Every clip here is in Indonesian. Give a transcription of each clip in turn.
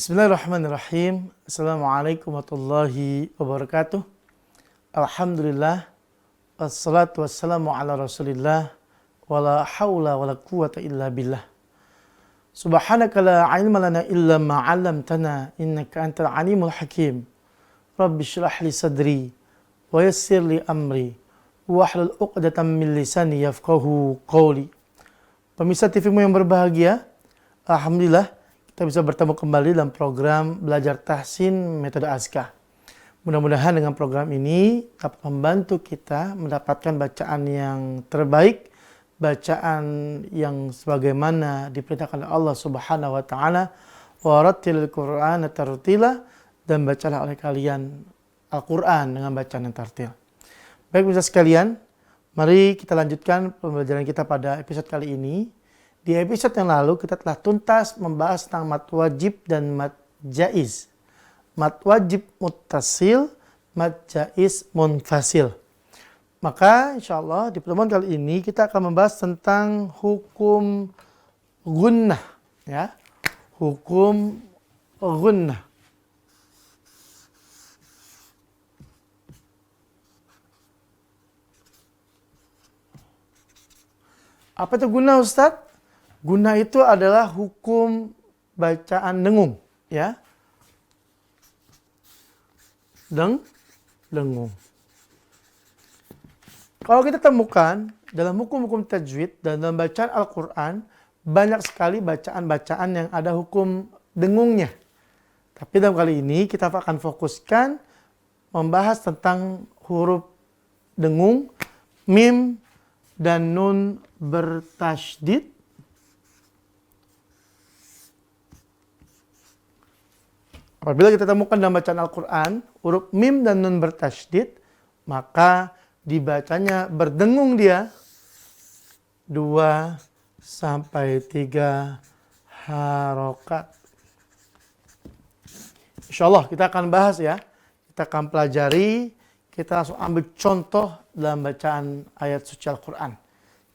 Bismillahirrahmanirrahim. Assalamualaikum warahmatullahi wabarakatuh. Alhamdulillah. Wassalatu wassalamu ala rasulillah. Wala hawla wala quwata illa billah. Subhanaka la ilma lana illa ma'alamtana. Innaka antal alimul hakim. Rabbi syrah li sadri. Wa yassir li amri. Wahlul uqdatan min lisani yafqahu qawli. Pemirsa TV-mu yang berbahagia, alhamdulillah kita bisa bertemu kembali dalam program Belajar Tahsin Metode Azkah. Mudah-mudahan dengan program ini dapat membantu kita mendapatkan bacaan yang terbaik, bacaan yang sebagaimana diperintahkan oleh Allah Subhanahu wa taala, wa rattilil Qur'ana tartila, dan bacalah oleh kalian Al-Qur'an dengan bacaan yang tartil. Baik pemirsa sekalian, mari kita lanjutkan pembelajaran kita pada episode kali ini. Di episode yang lalu kita telah tuntas membahas tentang mad wajib dan mad jaiz. Mad wajib muttasil, mad jaiz munfasil. Maka insya Allah di pertemuan kali ini kita akan membahas tentang hukum gunnah. Ya, hukum gunnah. Apa itu gunnah, Ustadz? Gunnah itu adalah hukum bacaan dengung, ya. Dengung. Kalau kita temukan dalam hukum-hukum tajwid dan dalam bacaan Al-Quran, banyak sekali bacaan-bacaan yang ada hukum dengungnya. Tapi dalam kali ini kita akan fokuskan membahas tentang huruf dengung, mim dan nun bertasydid. Apabila kita temukan dalam bacaan Al-Quran, huruf mim dan nun bertasydid, maka dibacanya berdengung dia 2 sampai 3 harokat. Insya Allah kita akan bahas ya, kita akan pelajari, kita langsung ambil contoh dalam bacaan ayat suci Al-Quran.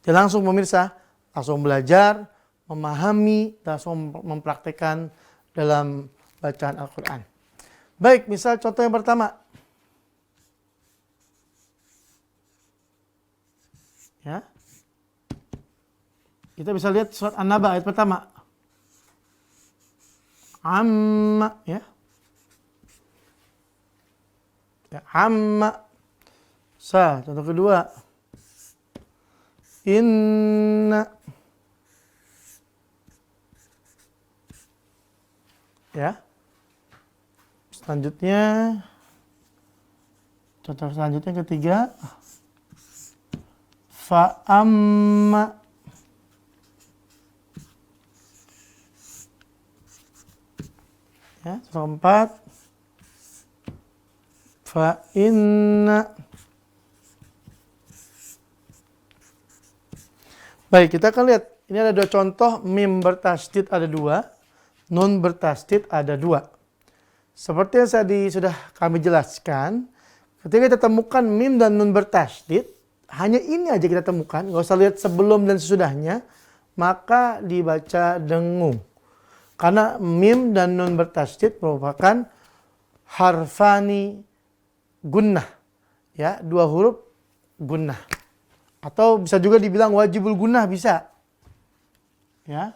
Jadi langsung pemirsa, langsung belajar, memahami, langsung mempraktekkan dalam bacaan Al-Quran. Baik, misal contoh yang pertama. Ya. Kita bisa lihat surat An-Naba ayat pertama. Amma, ya. Ya, amma. Contoh kedua. Inna. Ya. Contoh selanjutnya ketiga, fa'amma. Ya, contoh keempat, fa'inna. Baik, kita akan lihat. Ini ada 2 contoh, mim bertasydid ada 2, nun bertasydid ada 2. Seperti yang tadi sudah kami jelaskan, ketika kita temukan mim dan nun bertasydid, hanya ini aja kita temukan, nggak usah lihat sebelum dan sesudahnya, maka dibaca dengung. Karena mim dan nun bertasydid merupakan harfani gunnah, ya, 2 huruf gunnah. Atau bisa juga dibilang wajibul gunnah bisa, ya,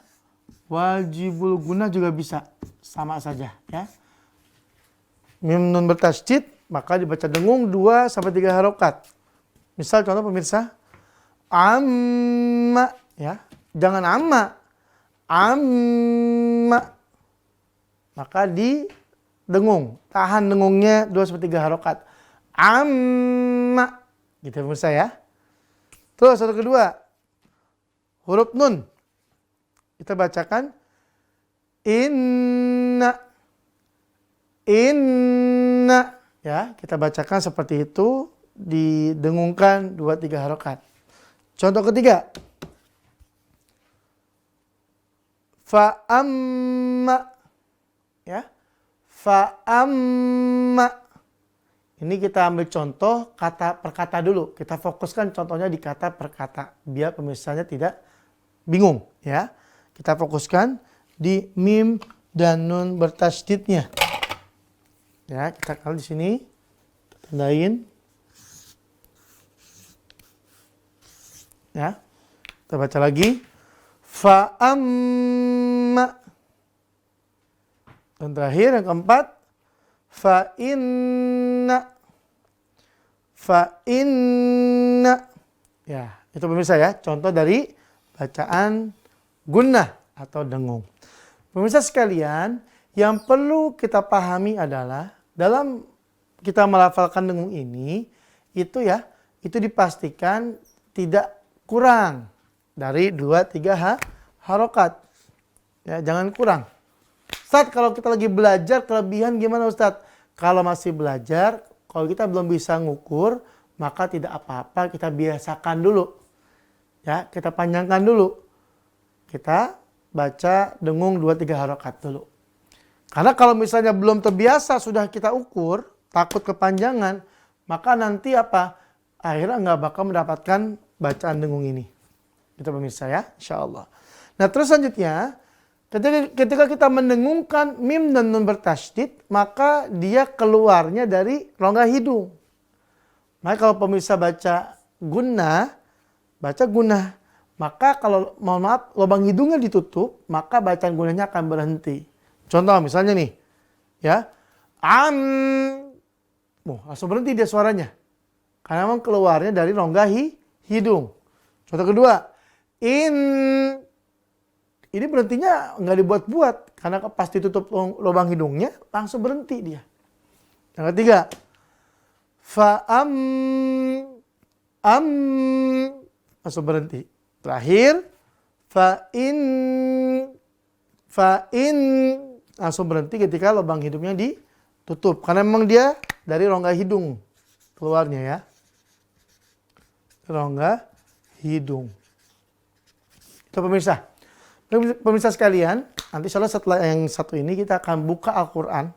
wajibul gunnah juga bisa, sama saja, ya. Mim nun bertasydid, maka dibaca dengung 2 sampai 3 harokat. Misal contoh pemirsa, amma, ya, jangan amma, amma. Maka di dengung, tahan dengungnya 2 sampai 3 harokat. Amma, gitu pemirsa ya. Terus satu kedua, huruf nun, kita bacakan inna. Inna, ya, kita bacakan seperti itu, didengungkan 2-3 harokat. Contoh ketiga, fa'amma, ya, fa'amma. Ini kita ambil contoh kata per kata dulu. Kita fokuskan contohnya di kata per kata biar pemirsanya tidak bingung, ya. Kita fokuskan di mim dan nun bertasydidnya. Ya, kita kalau di sini tandain. Ya. Kita baca lagi. Fa amma. Dan terakhir yang keempat, fa inna. Fa inna. Ya, itu pemirsa ya, contoh dari bacaan gunnah atau dengung. Pemirsa sekalian, yang perlu kita pahami adalah dalam kita melafalkan dengung ini, itu ya, itu dipastikan tidak kurang dari 2-3 harokat. Ya, jangan kurang. Ustaz, kalau kita lagi belajar kelebihan gimana Ustaz? Kalau masih belajar, kalau kita belum bisa ngukur, maka tidak apa-apa, kita biasakan dulu. Ya, kita panjangkan dulu. Kita baca dengung 2-3 harokat dulu. Karena kalau misalnya belum terbiasa sudah kita ukur, takut kepanjangan, maka nanti apa? Akhirnya nggak bakal mendapatkan bacaan dengung ini. Itu pemirsa ya, insya Allah. Nah terus selanjutnya, ketika kita mendengungkan mim dan nun bertasydid, maka dia keluarnya dari rongga hidung. Maka kalau pemirsa baca gunnah, maka kalau mohon maaf lubang hidungnya ditutup, maka bacaan gunnahnya akan berhenti. Contoh misalnya nih, ya, langsung berhenti dia suaranya, karena memang keluarnya dari rongga hidung. Contoh kedua, ini berhentinya nggak dibuat-buat, karena pas ditutup lubang hidungnya langsung berhenti dia. Yang ketiga, langsung berhenti. Terakhir, langsung berhenti ketika lubang hidungnya ditutup, karena memang dia dari rongga hidung keluarnya ya, rongga hidung. Itu pemirsa. Pemirsa sekalian, nanti insya Allah setelah yang satu ini kita akan buka Al-Quran.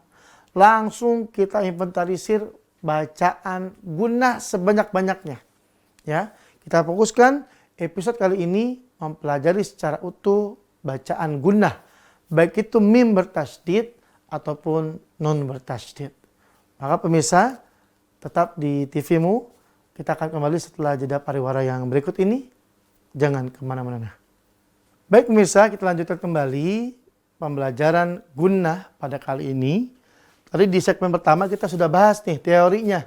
Langsung kita inventarisir bacaan gunnah sebanyak-banyaknya. Ya, kita fokuskan episode kali ini mempelajari secara utuh bacaan gunnah. Baik itu mim bertasydid ataupun nun bertasydid. Maka pemirsa, tetap di TV-mu. Kita akan kembali setelah jeda pariwara yang berikut ini. Jangan kemana-mana. Baik pemirsa, kita lanjutkan kembali pembelajaran gunnah pada kali ini. Tadi di segmen pertama kita sudah bahas nih teorinya.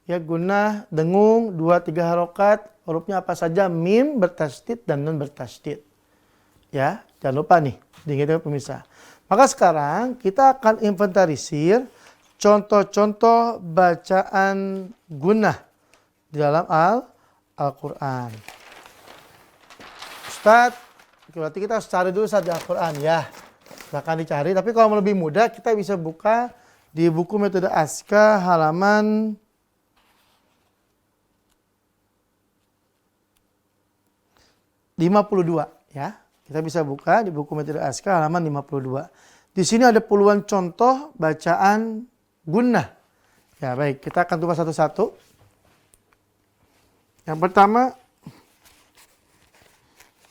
Ya, gunnah, dengung, 2-3 harokat, hurufnya apa saja, mim bertasydid dan nun bertasydid. Ya, jangan lupa nih, diingat pemirsa. Maka sekarang kita akan inventarisir contoh-contoh bacaan gunnah di dalam Al-Quran. Ustadz, berarti kita harus cari dulu saja Al-Quran ya. Silahkan dicari. Tapi kalau lebih mudah kita bisa buka di buku metode Aska halaman 52 ya. Kita bisa buka di buku metode Aska halaman 52. Di sini ada puluhan contoh bacaan gunnah. Ya baik, kita akan coba satu-satu. Yang pertama,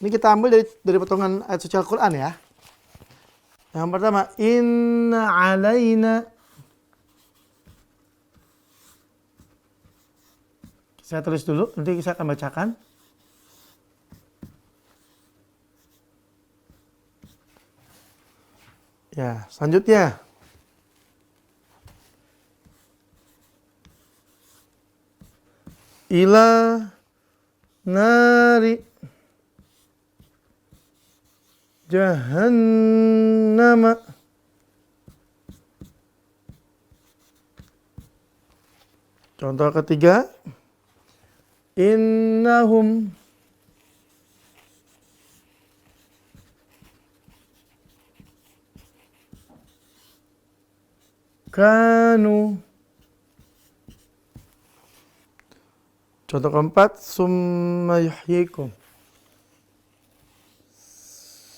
ini kita ambil dari potongan ayat suci Al-Quran ya. Yang pertama, inna alaina. Saya tulis dulu, nanti saya akan bacakan. Ya, selanjutnya. Ila nari jahannama. Contoh ketiga, innahum kanu. Contoh keempat, summa yuhyikum.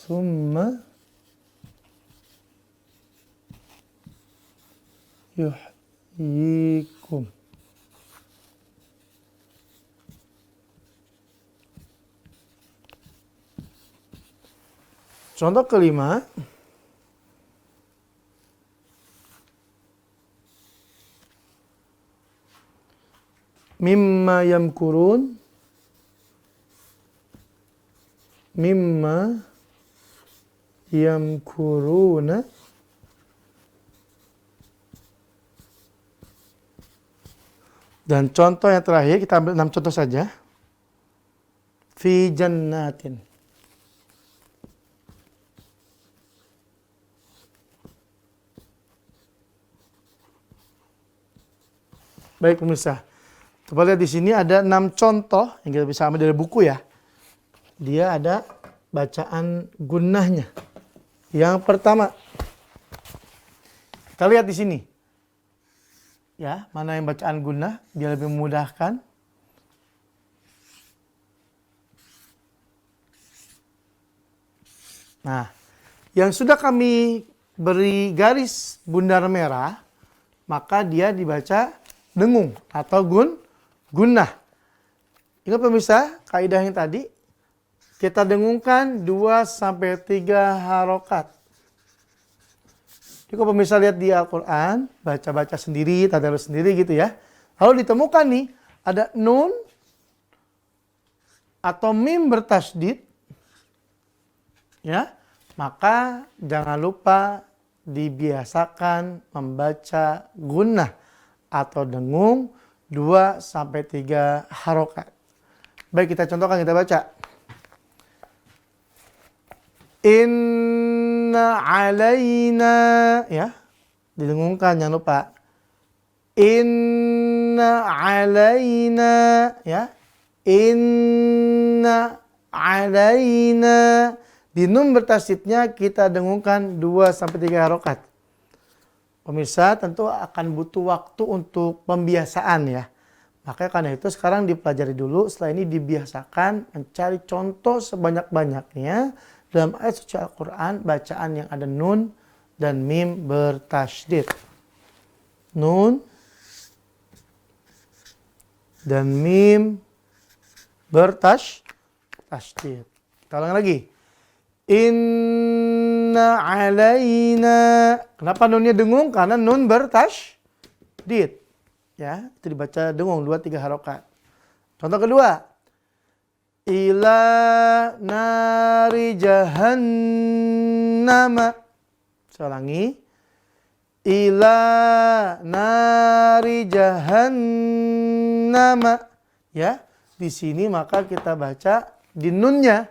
Summa yuhyikum. Contoh kelima, mimma yamkurun, mimma yamkuruna, dan contoh yang terakhir kita ambil 6 contoh saja. Fi jannatin. Baik pemirsa, coba lihat di sini ada 6 contoh yang kita bisa ambil dari buku ya. Dia ada bacaan gunnahnya. Yang pertama, kita lihat di sini. Ya, mana yang bacaan gunnah, dia lebih memudahkan. Nah, yang sudah kami beri garis bundar merah, maka dia dibaca dengung atau gunnah. Ingat pemirsa, kaidah yang tadi, kita dengungkan 2-3 harokat. Jadi kalau pemirsa lihat di Al-Quran, baca-baca sendiri, tadarus sendiri gitu ya. Lalu ditemukan nih, ada nun atau mim bertasydid, ya, maka jangan lupa dibiasakan membaca gunnah atau dengung 2-3 harokat. Baik, kita contohkan, kita baca. Inna alaina, ya, didengungkan, jangan lupa. Inna alaina, ya. Inna alaina. Di nun bertasydidnya kita dengungkan 2-3 harokat. Pemirsa tentu akan butuh waktu untuk pembiasaan ya. Makanya karena itu sekarang dipelajari dulu, setelah ini dibiasakan mencari contoh sebanyak-banyaknya dalam ayat suci Al-Quran, bacaan yang ada nun dan mim bertasydid. Nun dan mim bertasydid. Kita ulang lagi. Inna alaina. Kenapa nunnya dengung? Karena nun bertasydid. Ya, itu dibaca dengung 2-3 harokat. Contoh kedua. Ila nari jahannama. Saya ulangi. Ila nari jahannama. Ya, di sini maka kita baca di nunnya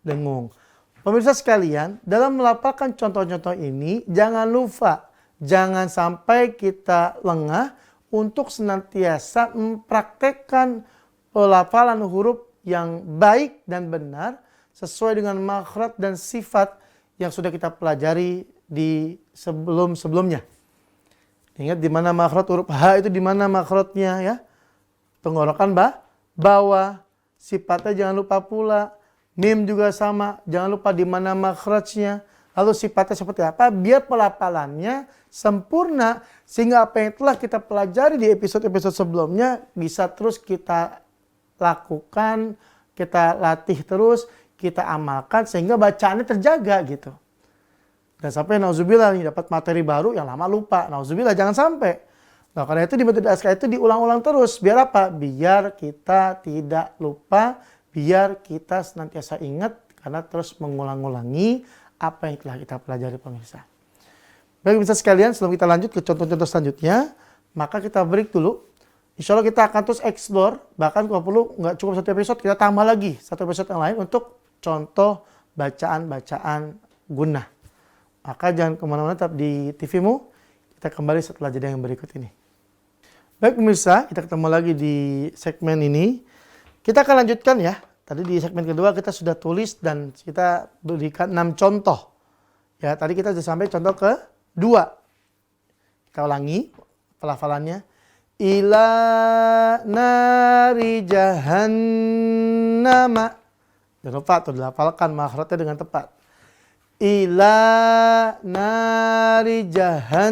dengung. Pemirsa sekalian, dalam melafalkan contoh-contoh ini jangan lupa, jangan sampai kita lengah untuk senantiasa mempraktekkan pelafalan huruf yang baik dan benar sesuai dengan makhraj dan sifat yang sudah kita pelajari di sebelum-sebelumnya. Ingat di mana makhraj huruf H itu, di mana makhrajnya ya. Tenggorokan bawah, sifatnya jangan lupa pula. Mim juga sama, jangan lupa di mana makhrajnya. Lalu sifatnya seperti apa? Biar pelafalannya sempurna sehingga apa yang telah kita pelajari di episode-episode sebelumnya bisa terus kita lakukan, kita latih terus, kita amalkan sehingga bacaannya terjaga gitu. Dan sampai nauzubillah nih dapat materi baru yang lama lupa. Nauzubillah, jangan sampai. Nah, karena itu di metode ASK itu diulang-ulang terus. Biar apa? Biar kita tidak lupa, biar kita senantiasa ingat karena terus mengulang-ulangi apa yang telah kita pelajari pemirsa. Baik pemirsa sekalian, sebelum kita lanjut ke contoh-contoh selanjutnya, maka kita break dulu. Insya Allah kita akan terus explore, bahkan kalau perlu nggak cukup 1 episode, kita tambah lagi 1 episode yang lain untuk contoh bacaan-bacaan gunnah. Maka jangan kemana-mana, tetap di TV-mu. Kita kembali setelah jeda yang berikut ini. Baik pemirsa, kita ketemu lagi di segmen ini. Kita akan lanjutkan ya. Tadi di segmen kedua kita sudah tulis dan kita berikan 6 contoh. Ya, tadi kita sudah sampai contoh ke-2. Kita ulangi pelafalannya. Ila nari jahannama. Jangan lupa tuh dilafalkan makhrajnya dengan tepat. Ila nari jahannama.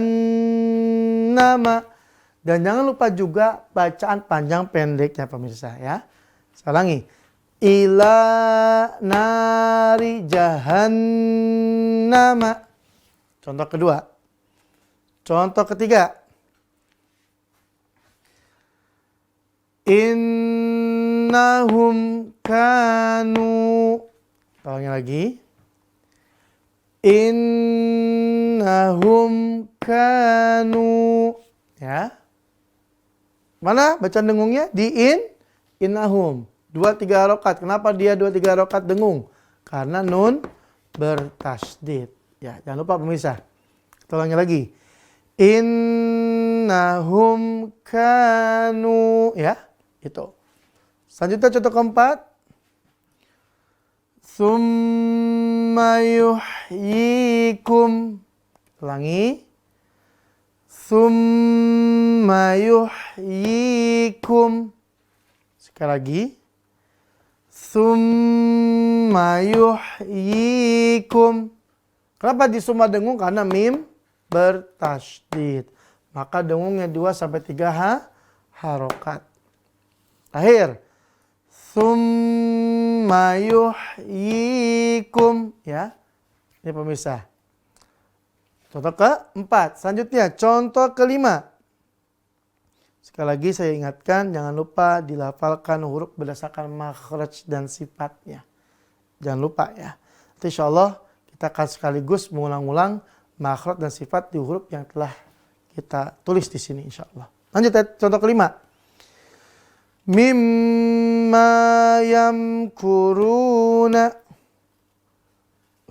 Dan jangan lupa juga bacaan panjang pendeknya pemirsa ya. Saya ulangi. Ila nari jahannama. Contoh kedua. Contoh ketiga. Innahum kanu. Tolongnya lagi. Innahum kanu. Ya. Mana bacaan dengungnya? Innahum. 2-3 harokat. Kenapa dia 2-3 harokat dengung? Karena nun bertasydid. Ya, jangan lupa pemirsa. Tolongnya lagi. Innahum kanu. Ya, itu. Selanjutnya contoh keempat. Tsumma yuhyikum. Ulangi. Tsumma yuhyikum. Sekali lagi. Tsumma yuhyikum. Kenapa di summa dengung? Karena mim bertasydid. Maka dengungnya 2-3 harokat. Akhir. Tsumma yuhyikum. Ya. Ini pemirsa. Contoh keempat. Selanjutnya contoh kelima. Sekali lagi saya ingatkan, jangan lupa dilafalkan huruf berdasarkan makhraj dan sifatnya. Jangan lupa ya. Nanti insya Allah kita akan sekaligus mengulang-ulang makhraj dan sifat di huruf yang telah kita tulis di sini insya Allah. Lanjut ya, contoh kelima. Mimma yamkuruna.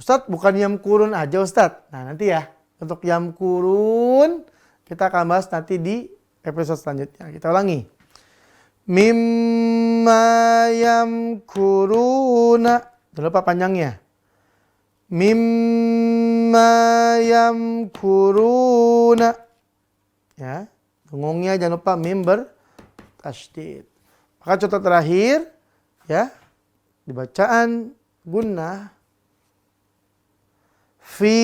Ustadz, bukan yamkurun aja Ustadz. Nah nanti ya, untuk yamkurun kita akan bahas nanti di episode selanjutnya. Kita ulangi. Mimma yamkuruna. Jangan lupa panjangnya. Mimma yamkuruna. Ya, dengungnya jangan lupa mim bertasydid. Maka contoh terakhir ya, di bacaan gunnah. Fi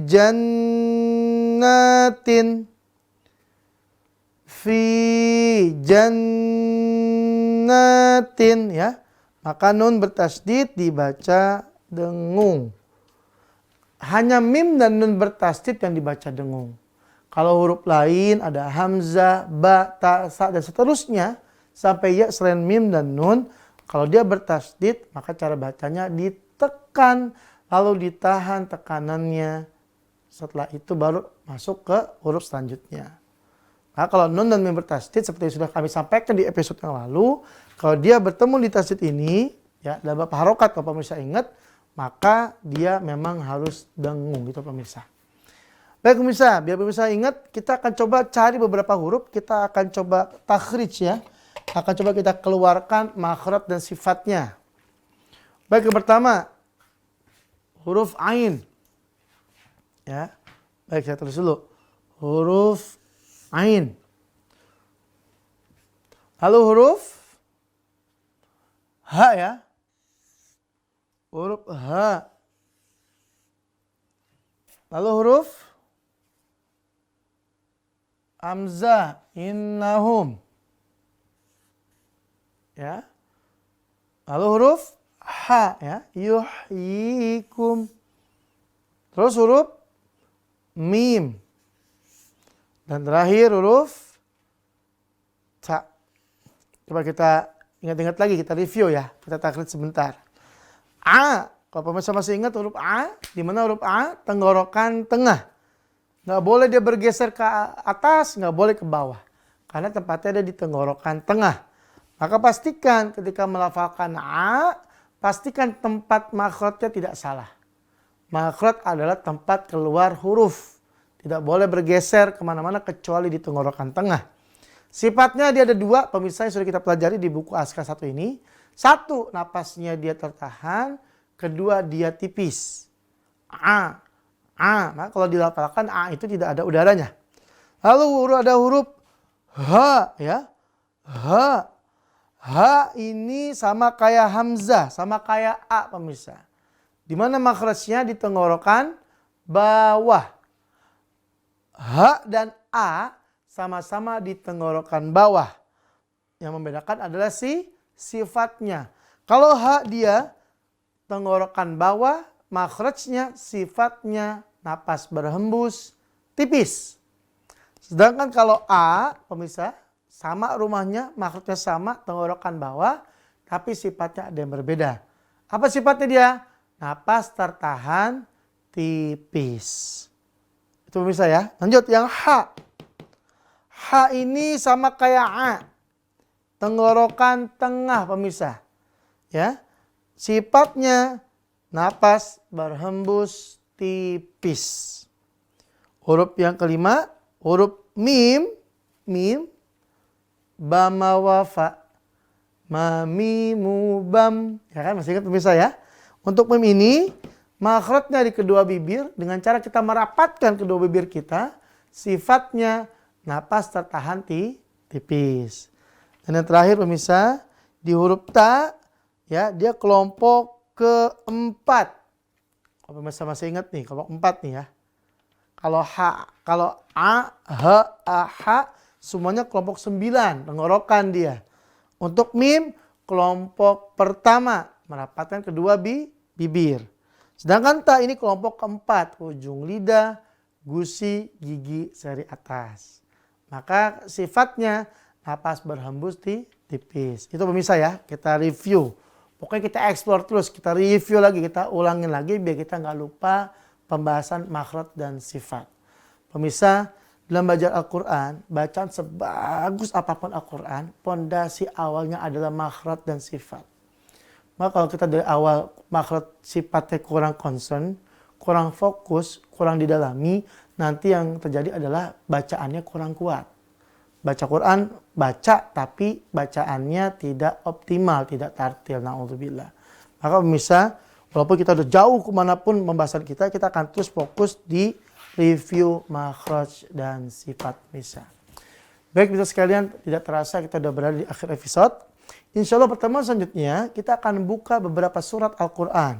jannatin. Fi jannatin ya. Maka nun bertasydid dibaca dengung. Hanya mim dan nun bertasydid yang dibaca dengung. Kalau huruf lain ada hamzah, ba, ta, sa dan seterusnya sampai ya selain mim dan nun, kalau dia bertasydid maka cara bacanya ditekan lalu ditahan tekanannya. Setelah itu baru masuk ke huruf selanjutnya. Nah, kalau nun dan mim bertasydid seperti yang sudah kami sampaikan di episode yang lalu, kalau dia bertemu di tasydid ini ya dalam beberapa harokat kalau pemirsa ingat, maka dia memang harus dengung gitu pemirsa. Baik pemirsa, biar pemirsa ingat, kita akan coba cari beberapa huruf, kita akan coba takhrij ya. Akan coba kita keluarkan makhraj dan sifatnya. Baik, yang pertama huruf ain. Ya. Baik, saya tulis dulu. Huruf ain. Lalu huruf ha ya. Huruf ha. Lalu huruf hamzah, innahum. Ya. Lalu huruf ha ya, yuhyikum. Terus huruf mim. Dan terakhir huruf ta. Coba kita ingat-ingat lagi, kita review ya. Kita taklid sebentar. A. Kalau pemirsa masih ingat huruf A, di mana huruf A? Tenggorokan tengah. Nggak boleh dia bergeser ke atas, nggak boleh ke bawah. Karena tempatnya ada di tenggorokan tengah. Maka pastikan ketika melafalkan A, pastikan tempat makhrajnya tidak salah. Makhraj adalah tempat keluar huruf. Tidak boleh bergeser kemana-mana kecuali di tenggorokan tengah. Sifatnya dia ada 2, pemirsa yang sudah kita pelajari di buku Askar 1 ini. 1, napasnya dia tertahan. 2, dia tipis. A. Nah, kalau dilafalkan A itu tidak ada udaranya. Lalu ada huruf H ya. H. H ini sama kayak hamzah, sama kayak A pemirsa. Di mana makhrajnya di tenggorokan bawah. H dan A sama-sama di tenggorokan bawah. Yang membedakan adalah sifatnya. Kalau H dia tenggorokan bawah, makhrajnya, sifatnya, napas berhembus, tipis. Sedangkan kalau A, pemirsa, sama rumahnya, makhrajnya sama, tenggorokan bawah, tapi sifatnya ada yang berbeda. Apa sifatnya dia? Napas tertahan tipis. Itu pemirsa ya. Lanjut yang H. H ini sama kayak A. Tenggorokan tengah pemirsa. Ya. Sifatnya napas berhembus tipis. Huruf yang kelima, huruf mim. Mim. Bama wafa. Mamimu bam. Ya kan, masih ingat pemirsa ya? Untuk mim ini, makhrajnya di kedua bibir. Dengan cara kita merapatkan kedua bibir kita. Sifatnya napas tertahan tipis. Dan yang terakhir pemirsa, di huruf ta, ya dia kelompok keempat. Kalau pemirsa masih ingat nih, kelompok 4 nih ya. Kalau a, h, a, h, semuanya kelompok 9, tenggorokan dia. Untuk mim, kelompok pertama, merapatkan kedua bibir. Sedangkan ta ini kelompok keempat, ujung lidah, gusi, gigi seri atas. Maka sifatnya napas berhembus tipis. Itu pemirsa ya, kita review. Pokoknya kita explore terus, kita review lagi, kita ulangin lagi biar kita nggak lupa pembahasan makhraj dan sifat. Pemirsa, dalam belajar Al-Quran, bacaan sebagus apapun Al-Quran, pondasi awalnya adalah makhraj dan sifat. Maka kalau kita dari awal makhraj sifatnya kurang concern, kurang fokus, kurang didalami, nanti yang terjadi adalah bacaannya kurang kuat. Baca Quran, baca tapi bacaannya tidak optimal, tidak tartil, na'udzubillah. Maka pemirsa, walaupun kita udah jauh kemanapun pembahasan kita akan terus fokus di review makhraj dan sifat pemirsa. Baik pemirsa sekalian, tidak terasa kita sudah berada di akhir episode. Insya Allah pertemuan selanjutnya kita akan buka beberapa surat Al-Quran.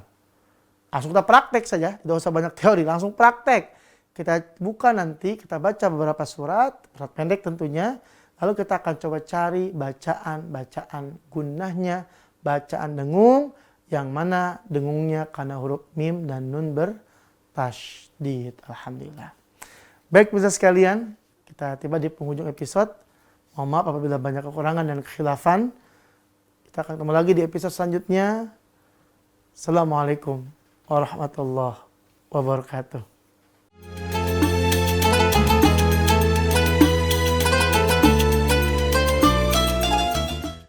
Langsung kita praktek saja, tidak usah banyak teori, langsung praktek. Kita buka nanti, kita baca beberapa surat pendek tentunya. Lalu kita akan coba cari bacaan gunnahnya, bacaan dengung, yang mana dengungnya karena huruf mim dan nun bertasydid. Alhamdulillah. Baik pemirsa sekalian, kita tiba di penghujung episode. Mohon maaf apabila banyak kekurangan dan kekhilafan. Kita akan ketemu lagi di episode selanjutnya. Assalamualaikum warahmatullahi wabarakatuh.